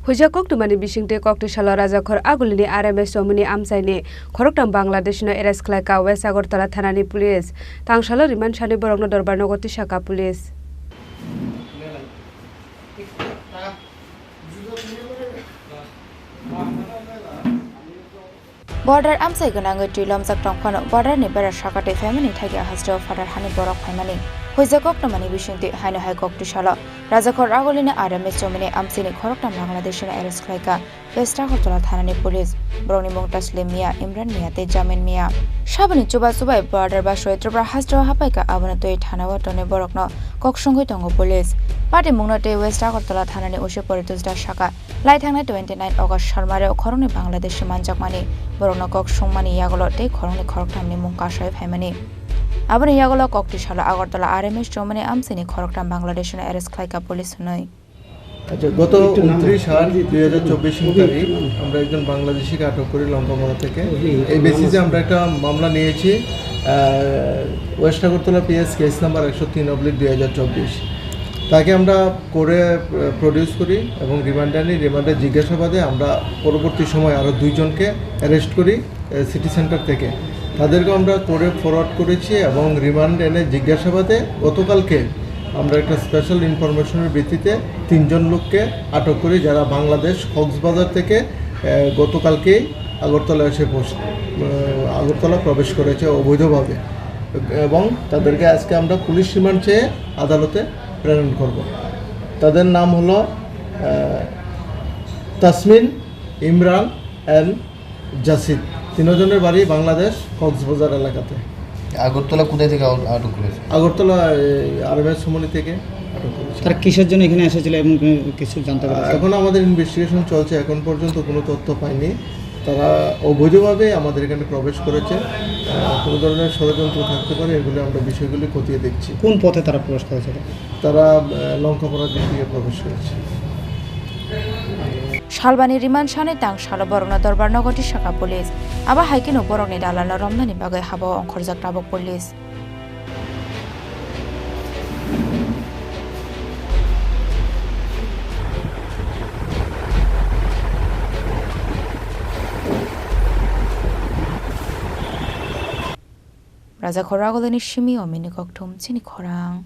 Hoijak Koktwma Bisingtwi Koktwma Raja Khor Agulini RMS Chomwuhani Amchaini Khoroktham Banladeshi RMS Khlaikha West Agartala Thanani Police Tangsalo Riman Shani Borokno Dorbar Nogoti Shaka Police Border Amsai Gananga Trilom Zaktong Border Nibera Shakate family Tiger Hasdo Father Hani Borok family. Hoijak Koktwma Bisingtwi Haino Hai Koktwma Raja Khor Agulini RMS Chomwuhani Amchaini Khoroktham Banladeshi RMS Khlaikha West Agartala Thanani Police Broni Mungtasle Mia Imran Mia Te Jamin Mia Shabani Chuba Subai Border Basho Tripura Hasdo Hapaika Abanatoi Thanawa Tone Borokno Koksongoi Tongo Police Party Mungnote West Agartala Thanani Ushe Poritusda Shaka Laithangna 29 August Sharmare Khorang Banladeshi Manjakmani Borokno Koktwmani Yagolo Te Khorang Khoroktham ni Mungkashai Family Abani Yagolo Koktwma Agartala RMS Chomwuhani Amchaini Khoroktham Banladeshi RMS Khlaikha Police Hunoi আচ্ছা গত 29/8/2024 তারিখ আমরা একজন বাংলাদেশিকে আটক করি লঙ্কামোড়া থেকে এই বেসিসে আমরা একটা মামলা নিয়েছি West Agartala PS case number 103/2024 তাকে আমরা করে প্রডিউস করি এবং রিমান্ডে জিজ্ঞাসাবাদে আমরা পরবর্তী সময় আরো দুইজনকে অ্যারেস্ট করি সিটি সেন্টার থেকে তাদেরকে আমরা করে ফরওয়ার্ড করেছি এবং রিমান্ড এনে জিজ্ঞাসাবাদে গতকালকে আমরা একটা স্পেশাল ইনফরমেশনের ভিত্তিতে তিনজন লোককে আটক করি যারা বাংলাদেশ কক্সবাজার থেকে গতকালকে আগরতলা প্রবেশ করেছে অবৈধভাবে এবং তাদেরকে আজকে আমরা পুলিশ রিমান্ড চেয়ে আদালতে প্রেরণ করব তাদের নাম হলো তাসমিন ইমরান এন্ড জাসিদ তিনজনের বাড়ি বাংলাদেশ কক্সবাজার এলাকাতে আগরতলা কোথায় থেকে আটক করেছে আগরতলা আরএমএস চমুহনি থেকে আটক করেছে তারা কিসের জন্য এখানে এসেছিল এবং কিছু জানতে পারছেন এখন আমাদের ইনভেস্টিগেশন চলছে এখন পর্যন্ত কোনো তথ্য পাইনি তারা অবৈধভাবে আমাদের এখানে প্রবেশ করেছে কোনো ধরনের ষড়যন্ত্র থাকতে পারে এগুলো আমরা বিষয়গুলি খতিয়ে দেখছি কোন পথে তারা প্রবেশ করেছে তারা লঙ্কাপড়ার দিক থেকে প্রবেশ করেছে Shalbani Riman Shane Tang Shalo Borokno Dorbar Nogoti Shaka Police Aba Haikino Borokni Dalano Romnani Bagai Habo on Khorjak Tabok Police Raja Khor Agulini Shimi o Mini Koktwma Chini Khorang